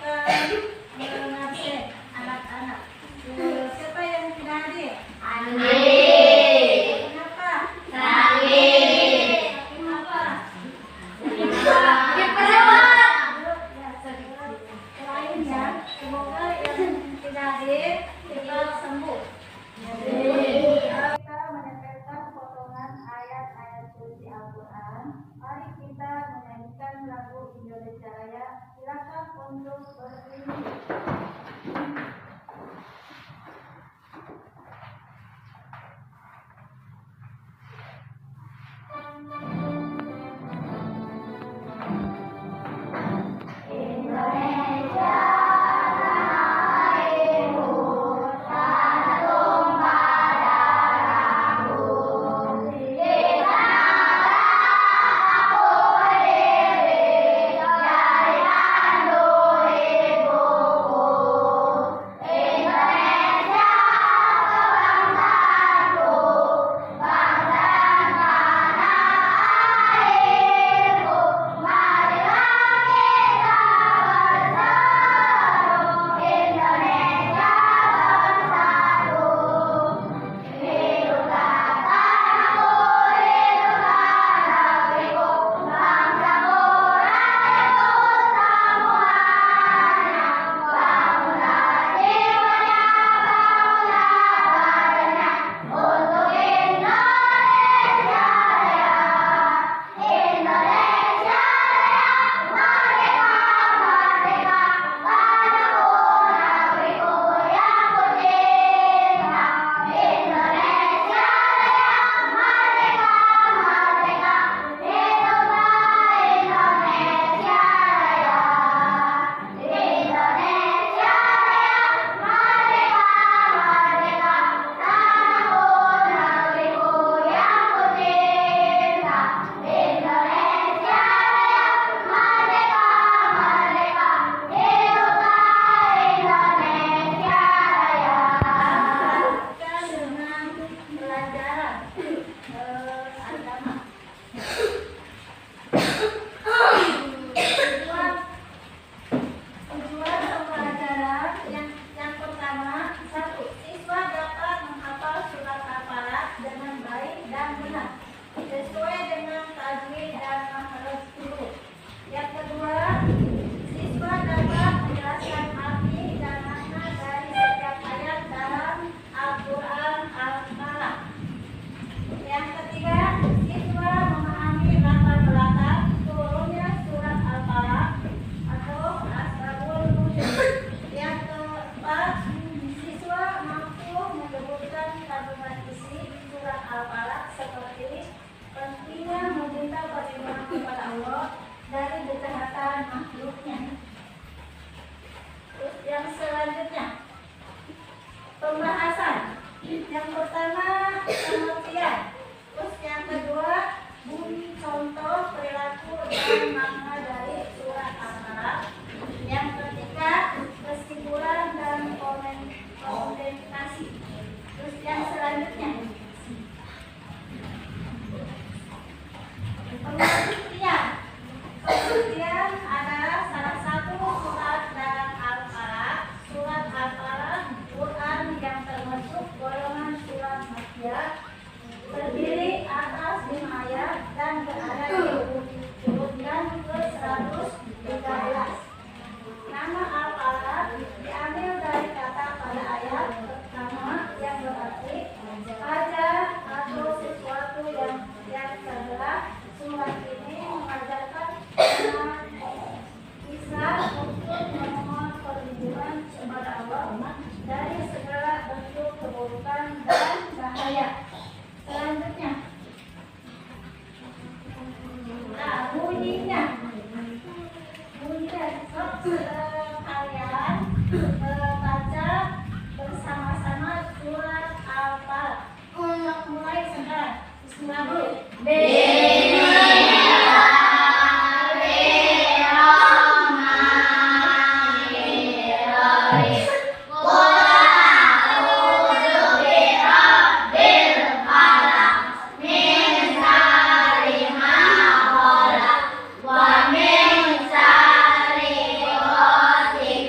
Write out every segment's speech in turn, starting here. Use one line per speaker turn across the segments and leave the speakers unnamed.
akan mengabsen anak-anak. Siapa yang tidak hadir?
Andi.
Kenapa?
Sakit.
Kenapa? Selain ya, semoga yang tidak hadir cepat sembuh. Kita menempelkan potongan ayat-ayat suci Al-Quran. Mari kita menyanyikan lagu Indonesia Raya. Silakan untuk berdiri. Sesuai dengan tajwid dan makhraj huruf. Yang kedua, siswa dapat menjelaskan arti dan makna dari setiap ayat dalam Al-Quran Al-Kalam. Yang ketiga, siswa memahami latar belakang turunnya surat Al-Falaq atau Ashabul Musyrik. Yang keempat, siswa mampu menyebutkan kandungan isi surat Al-Falaq seperti pentingnya meminta perlindungan kepada Allah dari kejahatan makhluknya. Terus yang selanjutnya, pembahasan. Yang pertama, pengertian. Terus yang kedua, bunyi contoh perilaku dan makna dari surat Al-Falaq. Yang ketiga, kesimpulan dan komentasi. Terus yang selanjutnya, pengertian adalah salah satu surat dalam Al-Falaq. Surat Al-Falaq Quran yang termasuk golongan surat Makkiyah, terdiri atas 5 ayat dan berada di urutan ke-113. Nama Al-Falaq diambil dari kata pada ayat pertama yang berarti fajar atau sesuatu yang terbelah. Surat ini mengajarkan kita untuk memohon perlindungan kepada Allah dari segala bentuk keburukan dan bahaya. Selanjutnya, bunyinya. Kalian baca bersama-sama surat Al-Falaq. Mulai sekarang. Bismillahirrahmanirrahim.
Wa min syarri ghasiqin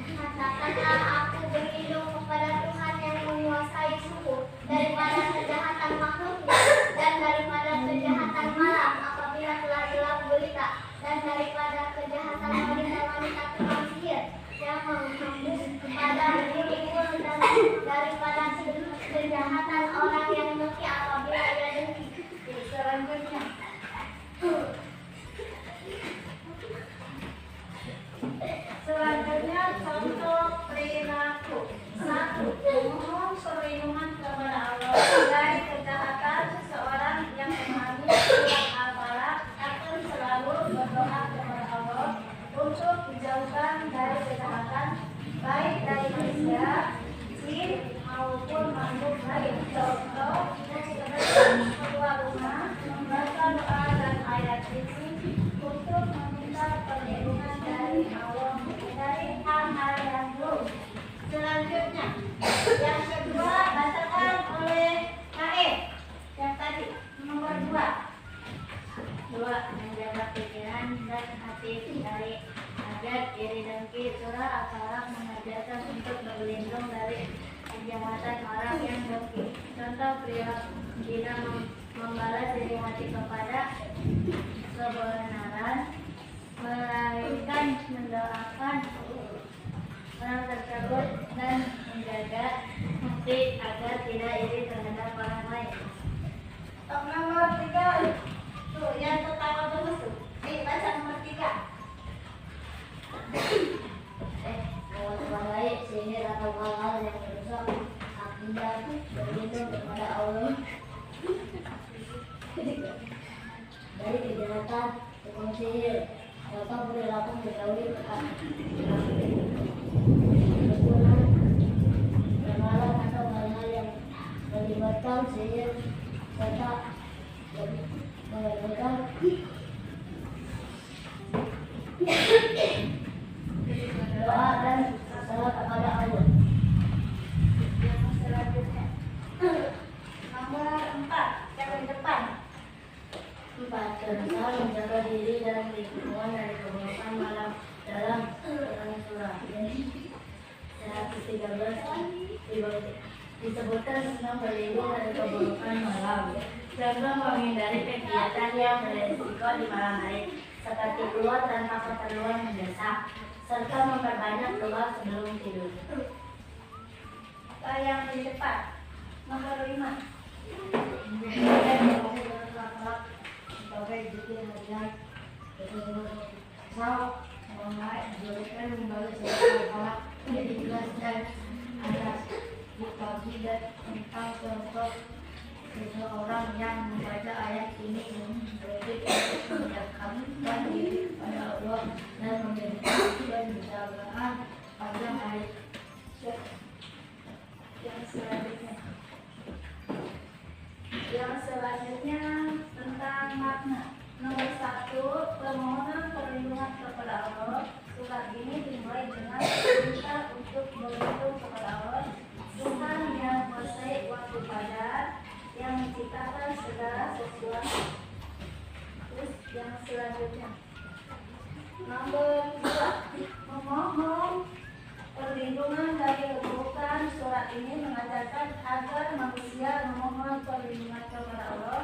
Katakanlah aku berlindung kepada Tuhan yang menguasai suku daripada kejahatan makhluknya dan daripada kejahatan malam apabila telah gelap gulita dan daripada kejahatan wanita-wanita tukang sihir yang menghembus kepada bulu-bulu dan daripada kejahatan orang yang dengki apabila ia dengki.
Selanjutnya. Selanjutnya contoh perilaku. 1. Memohon perlindungan kepada Allah dari kejahatan. Seseorang yang memahami surat Al-Falaq akan selalu berdoa kepada Allah untuk dijauhkan dari kejahatan baik dari manusia, jin maupun makhluk lain. Contoh keluar rumah membaca doa dan ayat ini untuk meminta perlindungan dari Allah dari hal-hal yang buruk. Selanjutnya, yang kedua bacakan oleh KE yang tadi nomor 2.
Menjaga pikiran dan hati dari adat iri dengki. Surah Al-Falaq mengajarkan untuk berlindung dari kejahatan orang yang dengki. Contoh perilaku tidak membalas diri hati kepada kebenaran, melainkan mendoakan orang tersebut dan menjaga hati agar tidak iri terhadap orang lain.
Nomor 3. Tuh, yang pertama dulu tuh. Baca nomor 3.
Mewaspadai sihir atau hal-hal yang merusak akidah, berlindung kepada Allah dari kejahatan tukang sihir atau perilaku menjauhi kerukunan ramalan atau hal-hal yang melibatkan sihir serta mengabaikan doa dan salat kepada Allah.
Yang selanjutnya. Nomor 4. Yang di depan.
4. Berusaha menjaga diri dan lingkungan dari keburukan malam dalam surah 113 disebutkan tentang berlindung dari keburukan malam. Contoh menghindari kegiatan yang beresiko di malam hari seperti keluar tanpa keperluan mendesak serta memperbanyak doa sebelum tidur.
Yang di depan. Nomor 5.
Sebagai zikir harian mengajarkan membalas Al-Falaq menjadi jelas dan ada dibagi dan tentang contoh seseorang yang membaca ayat ini berarti mendekatkan diri pada Allah dan menjadikan kejagaan panjang hari.
Yang selanjutnya tentang makna. Nomor 1. Permohonan perlindungan kepada Allah. Surat ini dimulai dengan perintah untuk berlindung kepada Allah, Tuhan yang menguasai waktu padat, yang menciptakan segala sesuatu. Terus yang selanjutnya. Nomor 2. Memohon perlindungan dari keburukan. Surat ini mengajarkan agar manusia memohon perlindungan kepada Allah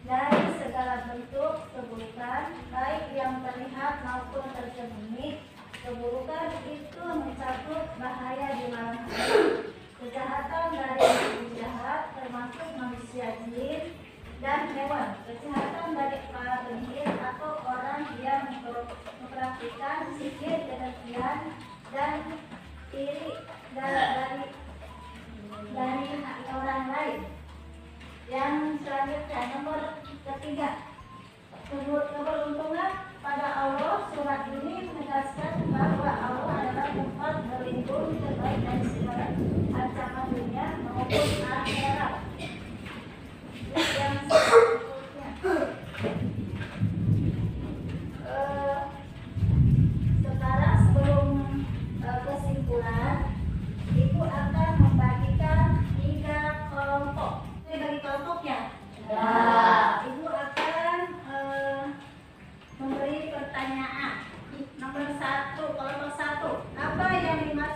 dari segala bentuk keburukan, baik yang terlihat maupun tersembunyi. Keburukan itu mencakup bahaya di malam hari, kejahatan dari makhluk jahat termasuk manusia, jin, dan hewan, kejahatan dari para penyihir atau orang yang mempraktikkan sihir, kedengkian, dan iri dari orang lain. Yang selanjutnya nomor 3. Keberuntungan pada Allah. Surat ini menegaskan bahwa Allah adalah tempat berlindung terbaik dari segala ancaman dunia maupun akhirat. Yang selanjutnya. Sekarang sebelum kesimpulan, Ibu akan membagikan 3 kelompok. Ini bagi kelompoknya. Ibu akan memberi pertanyaan. Nomor 1, kelompok 1. Apa yang dimaksud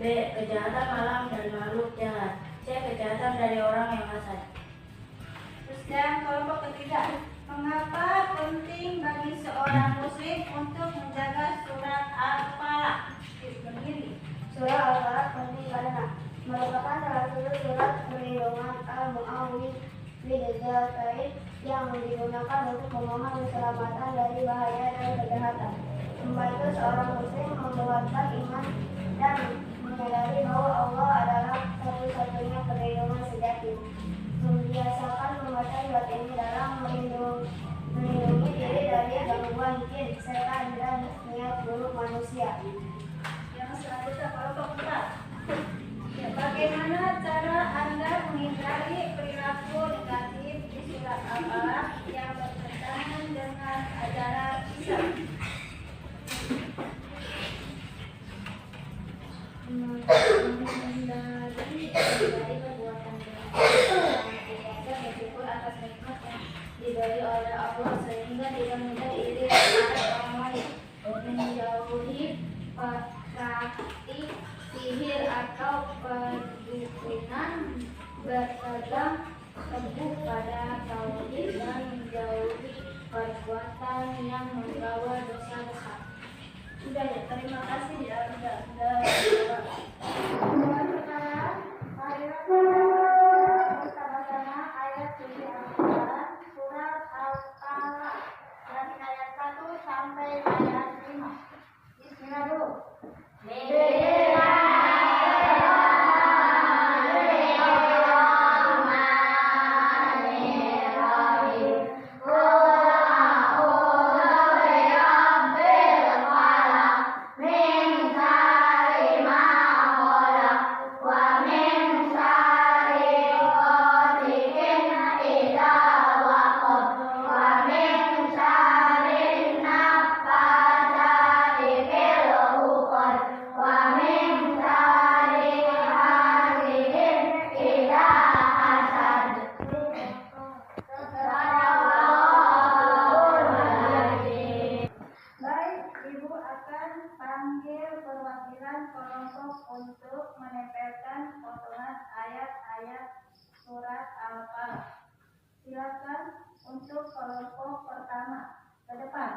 B. Kejahatan malam dan makhluk jahat. C. Kejahatan dari orang yang asal. Terus yang kelompok ketiga, mengapa penting bagi seorang muslim untuk menjaga surat Al-Falaq berdiri?
Surah Al-Falaq penting karena merupakan salah satu surat perlindungan al-mu'awwidhatain yang digunakan untuk memohon keselamatan dari bahaya dan kejahatan, membantu seorang muslim menguatkan iman dan menyadari bahwa Allah adalah satu-satunya perlindungan sejati. Membiasakan membaca surat ini dalam melindungi diri dari gangguan jin, setan, dan niat buruk manusia.
Yang selanjutnya kelompok 4. Bagaimana cara Anda menghindari perilaku negatif di surat Al-Falaq yang bertentangan dengan ajaran Islam? Menghindari perbuatan negatif, bersyukur atas nikmat yang diberi oleh Allah sehingga tidak mudah iri kepada orang lain, menjauhi praktik sihir atau perdukunan, berpegang teguh pada tauhid dan menjauhi perbuatan yang membawa dosa besar. Sudah ya, terima kasih ya. Ayat 7 Al-Quran, surat Al-Falaq dari ayat 1 sampai ayat 5. Bismillah dulu. Panggil perwakilan kelompok untuk menempelkan potongan ayat-ayat surat Al-Falaq. Silakan untuk kelompok pertama ke depan.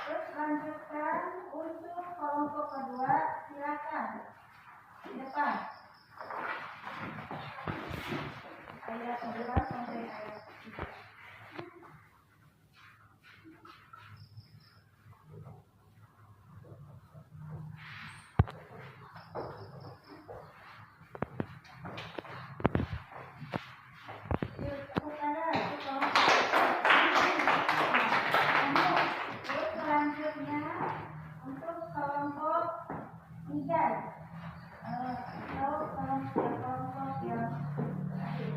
Terus lanjutkan untuk kelompok kedua, silakan di depan. Ayat 11 sampai ayat 3. Selanjutnya untuk kelompok 3 atau kelompok yang terakhir.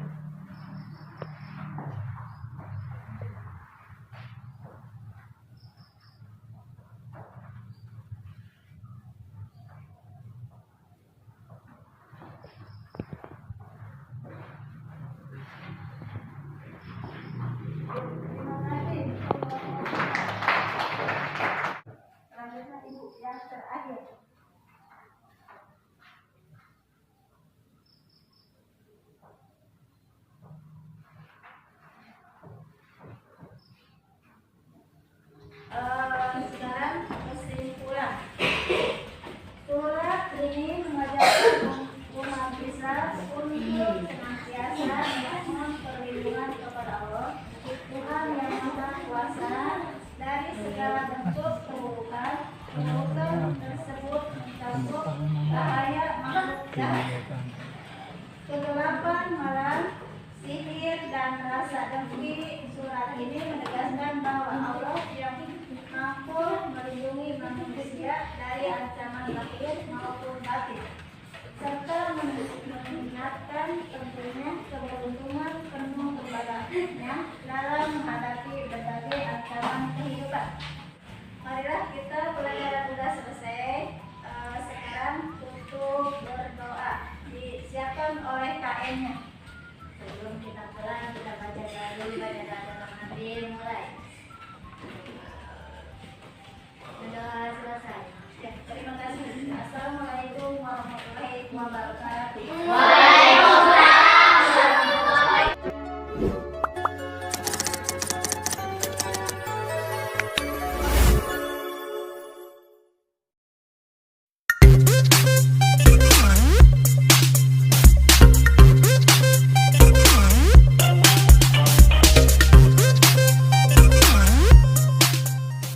Terima kasih. Selanjutnya Ibu yang terakhir.